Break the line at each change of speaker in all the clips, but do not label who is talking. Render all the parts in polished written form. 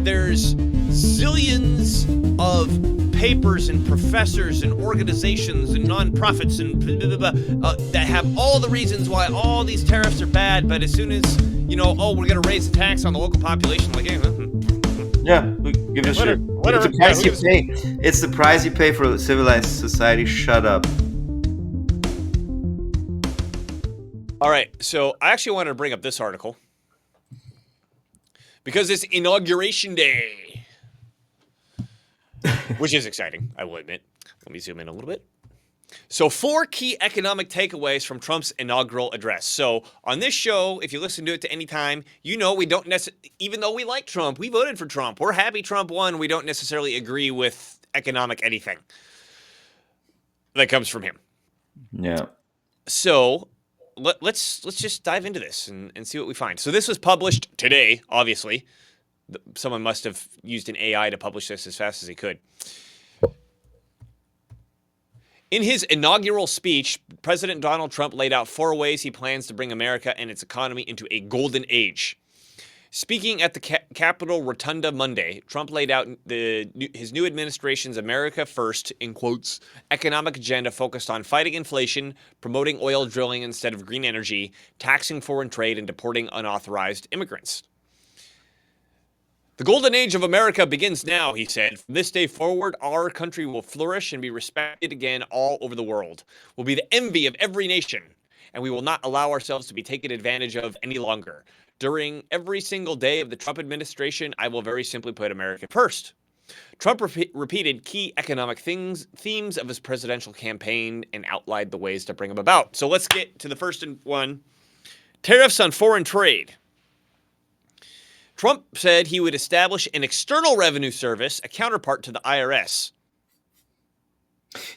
there's zillions of papers and professors and organizations and nonprofits and that have all the reasons why all these tariffs are bad, but as soon as, we're going to raise the tax on the local population, like,
yeah, give a shit.
Whatever.
It's the price you pay. It's the price you pay for a civilized society. Shut up.
All right, so I actually wanted to bring up this article because it's Inauguration Day, which is exciting, I will admit. Let me zoom in a little bit. So 4 key economic takeaways from Trump's inaugural address. So on this show, if you listen to it to any time, we don't necessarily, even though we like Trump, we voted for Trump. We're happy Trump won. We don't necessarily agree with economic anything that comes from him.
Yeah.
So let's just dive into this and see what we find. So this was published today, obviously. Someone must have used an AI to publish this as fast as he could. In his inaugural speech, President Donald Trump laid out 4 ways he plans to bring America and its economy into a golden age. Speaking at the Capitol Rotunda Monday, Trump laid out his new administration's America First, in quotes, economic agenda focused on fighting inflation, promoting oil drilling instead of green energy, taxing foreign trade, and deporting unauthorized immigrants. The golden age of America begins now, he said. From this day forward, our country will flourish and be respected again all over the world. We'll be the envy of every nation, and we will not allow ourselves to be taken advantage of any longer. During every single day of the Trump administration, I will very simply put America first. Trump repeated key economic themes of his presidential campaign and outlined the ways to bring them about. So let's get to the first one. Tariffs on foreign trade. Trump said he would establish an external revenue service, a counterpart to the IRS.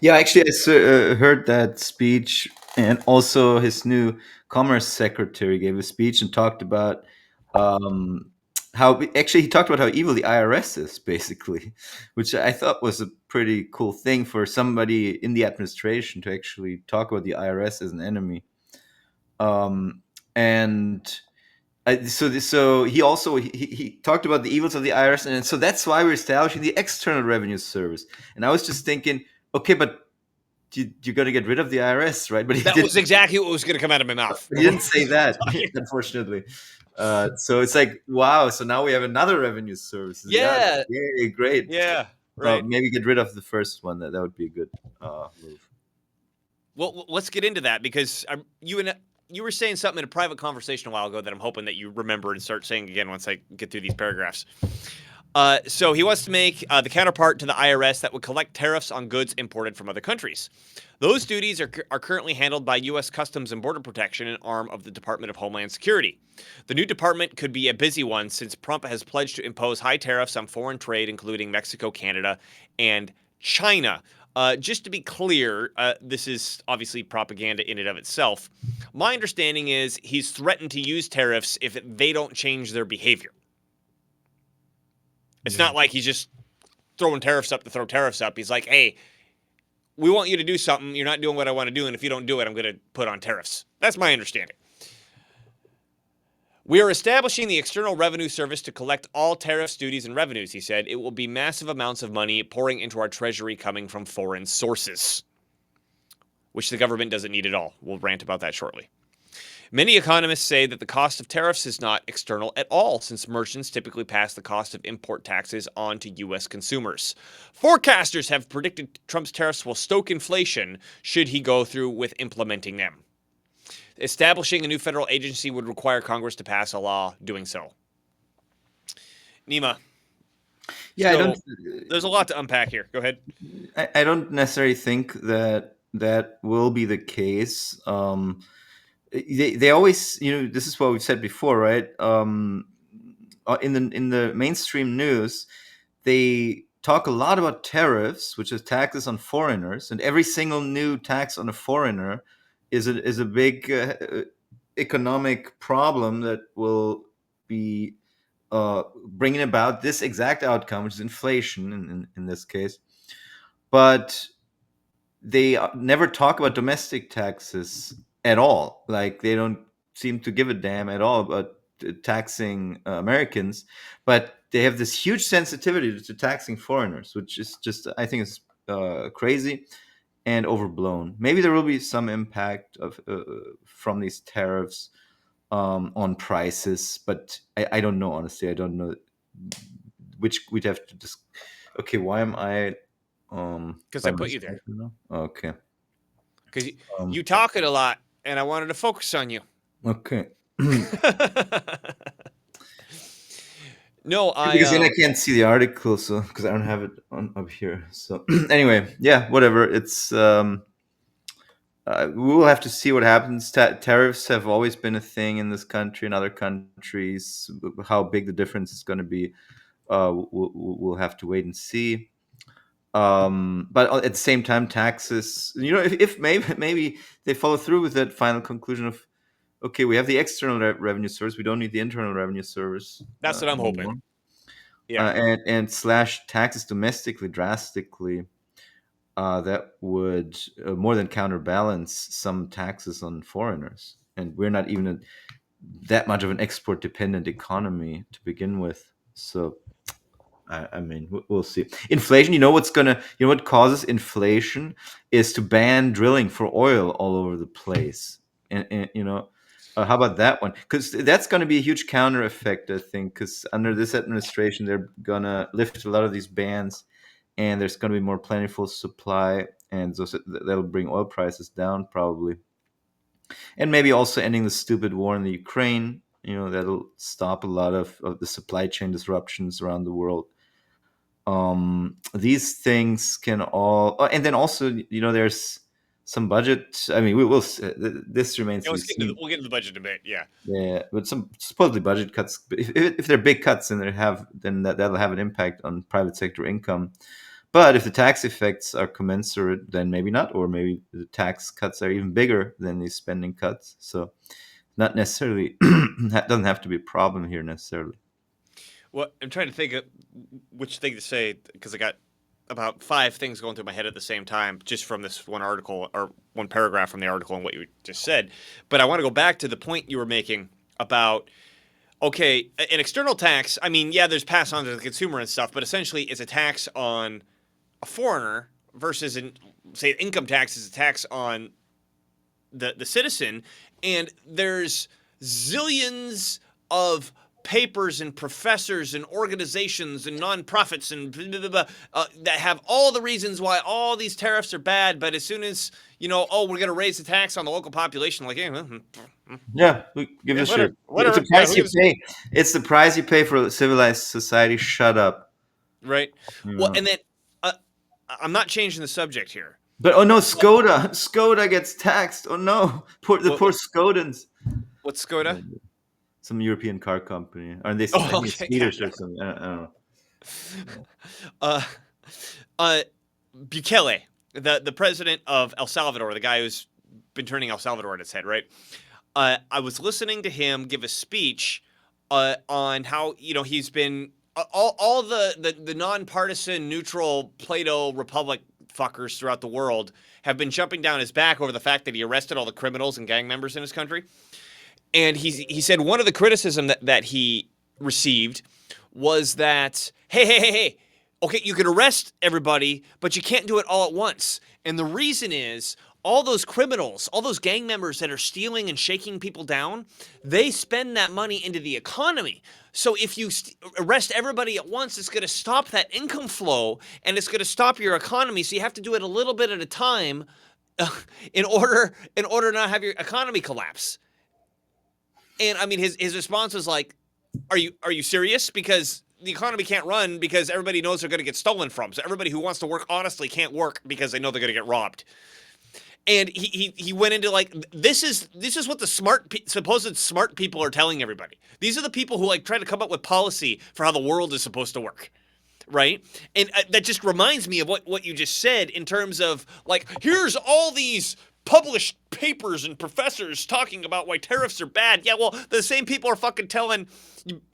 Yeah, actually, I heard that speech, and also his new Commerce Secretary gave a speech and talked about he talked about how evil the IRS is, basically, which I thought was a pretty cool thing for somebody in the administration to actually talk about the IRS as an enemy. So he also he talked about the evils of the IRS, and so that's why we're establishing the External Revenue Service. And I was just thinking, okay, but you got to get rid of the IRS, right? But
that was exactly what was going to come out of my mouth.
He didn't say that, unfortunately. So it's like, wow. So now we have another revenue service.
Yeah.
Yay, great.
Yeah. Right.
Maybe get rid of the first one. That would be a good move.
Well, let's get into that because you were saying something in a private conversation a while ago that I'm hoping that you remember and start saying again once I get through these paragraphs. So he wants to make the counterpart to the IRS that would collect tariffs on goods imported from other countries. Those duties are currently handled by U.S. Customs and Border Protection, an arm of the Department of Homeland Security. The new department could be a busy one since Trump has pledged to impose high tariffs on foreign trade, including Mexico, Canada, and China. Just to be clear, this is obviously propaganda in and of itself. My understanding is he's threatened to use tariffs if they don't change their behavior. It's not like he's just throwing tariffs up to throw tariffs up. He's like, hey, we want you to do something. You're not doing what I want to do. And if you don't do it, I'm going to put on tariffs. That's my understanding. We are establishing the External Revenue Service to collect all tariffs, duties, and revenues, he said. It will be massive amounts of money pouring into our treasury coming from foreign sources, which the government doesn't need at all. We'll rant about that shortly. Many economists say that the cost of tariffs is not external at all, since merchants typically pass the cost of import taxes on to U.S. consumers. Forecasters have predicted Trump's tariffs will stoke inflation should he go through with implementing them. Establishing a new federal agency would require Congress to pass a law doing so. Nima.
Yeah,
there's a lot to unpack here. Go ahead.
I don't necessarily think that will be the case. They always, this is what we've said before, right? In the mainstream news, they talk a lot about tariffs, which is taxes on foreigners, and every single new tax on a foreigner is a big economic problem that will be bringing about this exact outcome, which is inflation in this case. But they never talk about domestic taxes at all. Like, they don't seem to give a damn at all about taxing Americans, but they have this huge sensitivity to taxing foreigners, which is just, I think, is crazy and overblown. Maybe there will be some impact of from these tariffs on prices, but I don't know, honestly. I don't know which we'd have to just. Okay, why am I
Because I
by
put you
myself
there.
now? Okay.
Because
Um,
you talk it a lot, and I wanted to focus on you.
okay.
No,
Because then I can't see the article, so because I don't have it on up here. So anyway, yeah, whatever. It's we will have to see what happens. Tariffs have always been a thing in this country and other countries. How big the difference is going to be, we'll have to wait and see. But at the same time, taxes. If maybe they follow through with that final conclusion of, okay, we have the external revenue service, we don't need the internal revenue service
that's what I'm hoping.
anymore,
Yeah.
and slash taxes domestically drastically. That would more than counterbalance some taxes on foreigners, and we're not even that much of an export dependent economy to begin with. So I mean, we'll see. Inflation. What causes inflation is to ban drilling for oil all over the place. And how about that one? Because that's going to be a huge counter effect, I think. Because under this administration, they're gonna lift a lot of these bans, and there's going to be more plentiful supply, and so that'll bring oil prices down probably, and maybe also ending the stupid war in the Ukraine. That'll stop a lot of the supply chain disruptions around the world. These things can all, and then also, there's some budget. I mean, we will. This remains
Yeah,
to be seen.
we'll get into the budget debate. Yeah.
Yeah, but some supposedly budget cuts. If they're big cuts, then that'll have an impact on private sector income. But if the tax effects are commensurate, then maybe not, or maybe the tax cuts are even bigger than these spending cuts. So not necessarily that doesn't have to be a problem here necessarily.
Well, I'm trying to think of which thing to say because I got about 5 things going through my head at the same time just from this one article or one paragraph from the article and what you just said. But I want to go back to the point you were making about okay, an external tax. I mean, yeah, there's pass on to the consumer and stuff, but essentially it's a tax on a foreigner versus say income tax is a tax on the citizen, and there's zillions of papers and professors and organizations and nonprofits and blah, blah, blah, that have all the reasons why all these tariffs are bad. But as soon as we're going to raise the tax on the local population, like,
Yeah, give
yeah,
a shit. It's
whatever,
the
yeah,
price you pay. It's the price you pay for a civilized society. Shut up.
right. Well,
Yeah.
and then uh, I'm not changing the subject here.
But oh no, Skoda gets taxed. Oh no, the
What,
poor
what
Skodans.
what's Skoda?
Some European car company. Or they, I
Oh,
think it's
okay, yeah,
Swedish
no.
or something. I don't know.
Uh, uh, Bukele, the president of El Salvador, the guy who's been turning El Salvador on its head, right? I was listening to him give a speech on how he's been all the nonpartisan, neutral Plato Republic fuckers throughout the world have been jumping down his back over the fact that he arrested all the criminals and gang members in his country. And he said one of the criticism that he received was that hey, okay, you can arrest everybody, but you can't do it all at once. And the reason is all those criminals, all those gang members that are stealing and shaking people down, they spend that money into the economy. So if you arrest everybody at once, it's going to stop that income flow and it's going to stop your economy. So you have to do it a little bit at a time in order to not have your economy collapse. And I mean, his response was like, "Are you serious? Because the economy can't run because everybody knows they're going to get stolen from. So everybody who wants to work honestly can't work because they know they're going to get robbed." And he went into like this is what the supposed smart people are telling everybody. These are the people who like try to come up with policy for how the world is supposed to work. Right? And that just reminds me of what you just said in terms of like, here's all these published papers and professors talking about why tariffs are bad. Yeah, well, the same people are fucking telling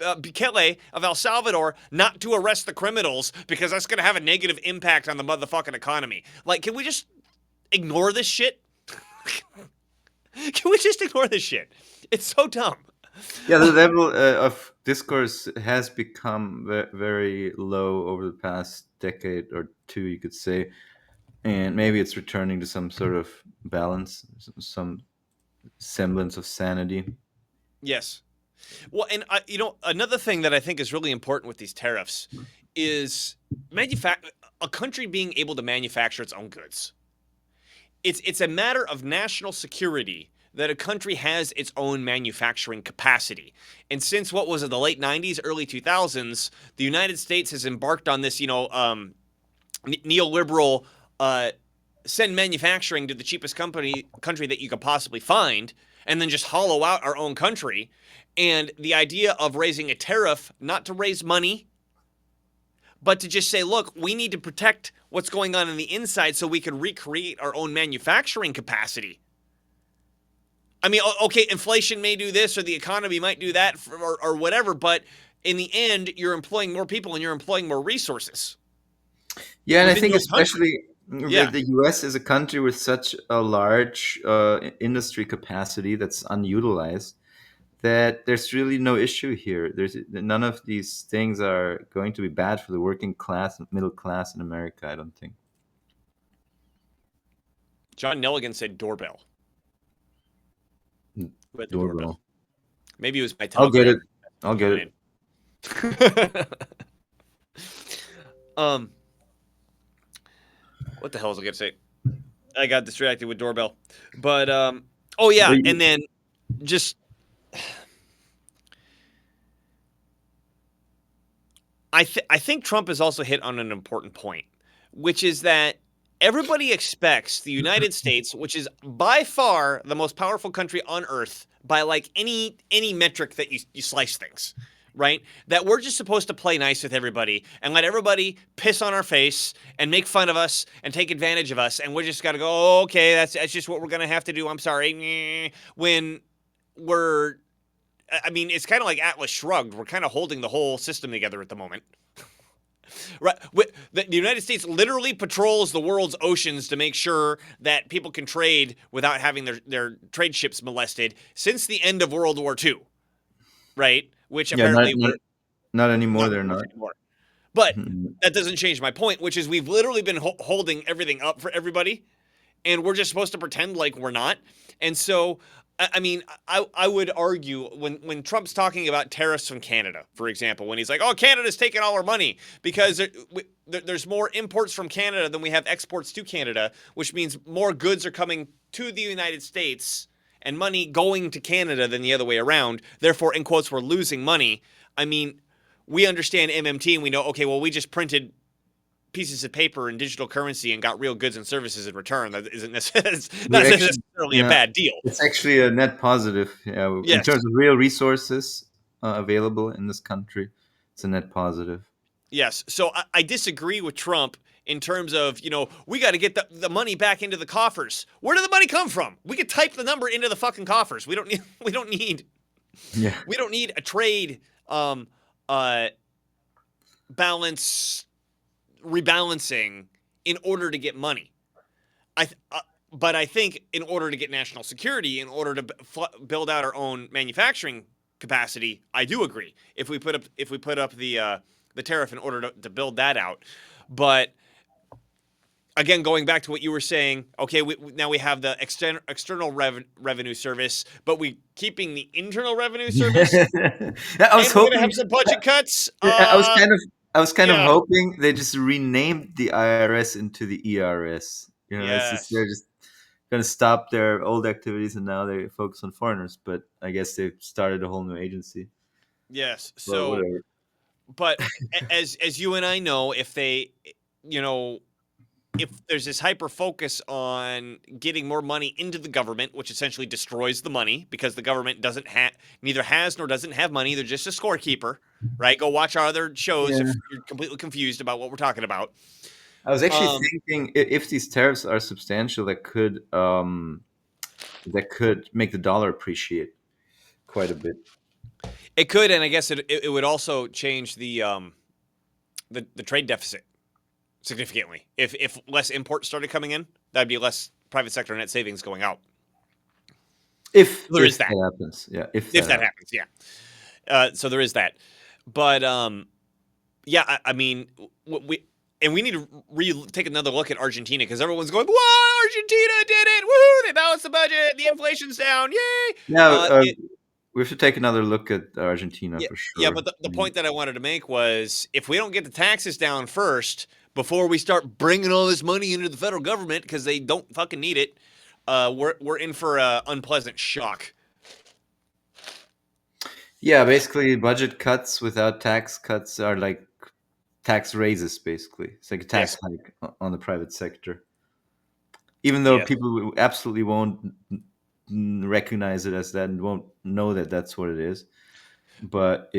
Bukele of El Salvador not to arrest the criminals because that's going to have a negative impact on the motherfucking economy. Like, can we just ignore this shit? Can we just ignore this shit? It's so dumb.
Yeah, the level of discourse has become very low over the past decade or two, you could say, and maybe it's returning to some sort of balance, some semblance of sanity.
Yes. Well, and another thing that I think is really important with these tariffs is a country being able to manufacture its own goods. It's a matter of national security that a country has its own manufacturing capacity. And since what was it, the late 90s, early 2000s, the United States has embarked on this, neoliberal send manufacturing to the cheapest country that you could possibly find, and then just hollow out our own country. And the idea of raising a tariff, not to raise money, but to just say, look, we need to protect what's going on the inside so we can recreate our own manufacturing capacity. I mean, okay, inflation may do this or the economy might do that or whatever, but in the end, you're employing more people and you're employing more resources
Yeah, and I
within
think
your own country.
especially
Yeah.
the US is a country with such a large industry capacity that's unutilized that there's really no issue here. There's none of these things are going to be bad for the working class and middle class in America, I don't think.
John Nelligan said doorbell. Who had the doorbell?
Doorbell.
Maybe it was my
I'll get
telegram
it. I'll get
coming
it.
in. um, what the hell was I gonna say? I got distracted with doorbell, but oh yeah,
But
and then just I think Trump has also hit on an important point, which is that everybody expects the United States, which is by far the most powerful country on earth by like any metric that you slice things, right? That we're just supposed to play nice with everybody and let everybody piss on our face and make fun of us and take advantage of us, and we're just got to go, oh, okay, that's just what we're gonna have to do. I'm sorry, when we're I mean, it's kind of like Atlas Shrugged. We're kind of holding the whole system together at the moment. Right. The United States literally patrols the world's oceans to make sure that people can trade without having their trade ships molested since the end of World War II, right? Which
yeah,
apparently we're
not anymore.
not
They're
very much
not.
anymore. But that doesn't change my point, which is we've literally been holding everything up for everybody, and we're just supposed to pretend like we're not. And so, I mean, I would argue when Trump's talking about tariffs from Canada, for example, when he's like, "Oh, Canada's taking all our money because there's more imports from Canada than we have exports to Canada, which means more goods are coming to the United States and money going to Canada than the other way around. Therefore, in quotes, we're losing money." I mean, we understand MMT and we know, okay, well, we just printed pieces of paper and digital currency and got real goods and services in return. That isn't not
We're actually,
necessarily a
yeah,
bad deal.
it's actually a net positive. Yeah, in
Yes,
terms of real resources available in this country, it's a net positive.
yes. So I disagree with Trump in terms of, we got to get the money back into the coffers. Where did the money come from? We could type the number into the fucking coffers.
Yeah,
We don't need a trade uh balance rebalancing in order to get money. I but I think in order to get national security, in order to build out our own manufacturing capacity, I do agree. If we put up the tariff in order to build that out, but again, going back to what you were saying, okay, now we have the external revenue service, but we keeping the internal revenue service,
yeah. I was
and we're gonna have
hoping.
some budget cuts.
I was kind of
Yeah,
hoping they just renamed the IRS into the ERS. It's just they're
yes,
just going to stop their old activities and now they focus on foreigners. But I guess they've started a whole new agency.
yes.
But
So,
whatever.
but as you and I know, you know, if there's this hyper focus on getting more money into the government, which essentially destroys the money because the government doesn't have neither has nor doesn't have money, they're just a scorekeeper, right? Go watch our other shows
Yeah.
if you're completely confused about what we're talking about.
I was actually
Um,
thinking if these tariffs are substantial, that could make the dollar appreciate quite a bit.
it could, and I guess it would also change the trade deficit significantly. If less imports started coming in, that'd be less private sector net savings going out. There is that.
that happens, yeah, if
If
that
that
happens.
happens, yeah. So there is that. But yeah, I mean, we need to take another look at Argentina because everyone's going, "Whoa, Argentina did it! Woohoo! They balanced the budget. The inflation's down. Yay!"
Yeah,
Uh, it,
we should take another look at Argentina
yeah,
for
yeah.
sure.
But the
I mean,
point that I wanted to make was, if we don't get the taxes down first before we start bringing all this money into the federal government because they don't fucking need it, we're in for an unpleasant shock.
yeah, basically, budget cuts without tax cuts are like tax raises. Basically, it's like a tax
Yes.
hike on the private sector. Even though
Yes.
people absolutely won't recognize it as that and won't know that that's what it is, but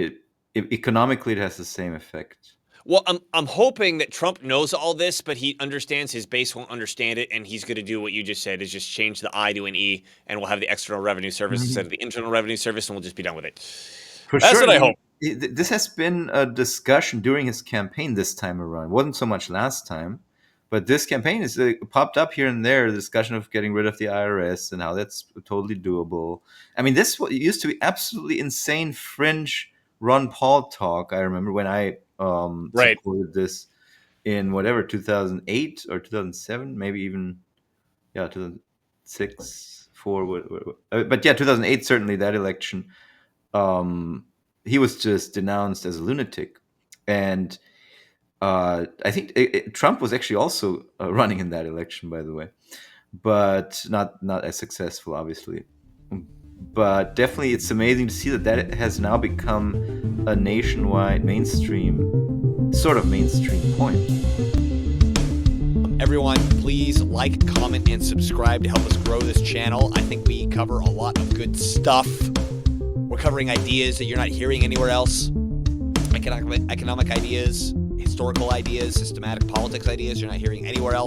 economically it has the same effect.
Well, I'm hoping that Trump knows all this, but he understands his base won't understand it, and he's going to do what you just said: is just change the I to an E, and we'll have the External Revenue Service instead of the Internal Revenue Service, and we'll just be done with it.
For
That's
sure.
what
I
I
mean,
hope.
this has been a discussion during his campaign this time around. It wasn't so much last time, but this campaign is popped up here and there. The discussion of getting rid of the IRS and how that's totally doable. I mean, this used to be absolutely insane fringe Ron Paul talk. I remember when I
Right.
supported this in whatever 2008 or 2007, maybe even 2006, four. But yeah, 2008 certainly that election he was just denounced as a lunatic, and I think Trump was actually also running in that election, by the way, but not as successful, obviously. But definitely, it's amazing to see that that has now become a nationwide mainstream, sort of mainstream point.
Everyone, please like, comment, and subscribe to help us grow this channel. I think we cover a lot of good stuff. We're covering ideas that you're not hearing anywhere else. Economic ideas, historical ideas, systematic politics ideas you're not hearing anywhere else.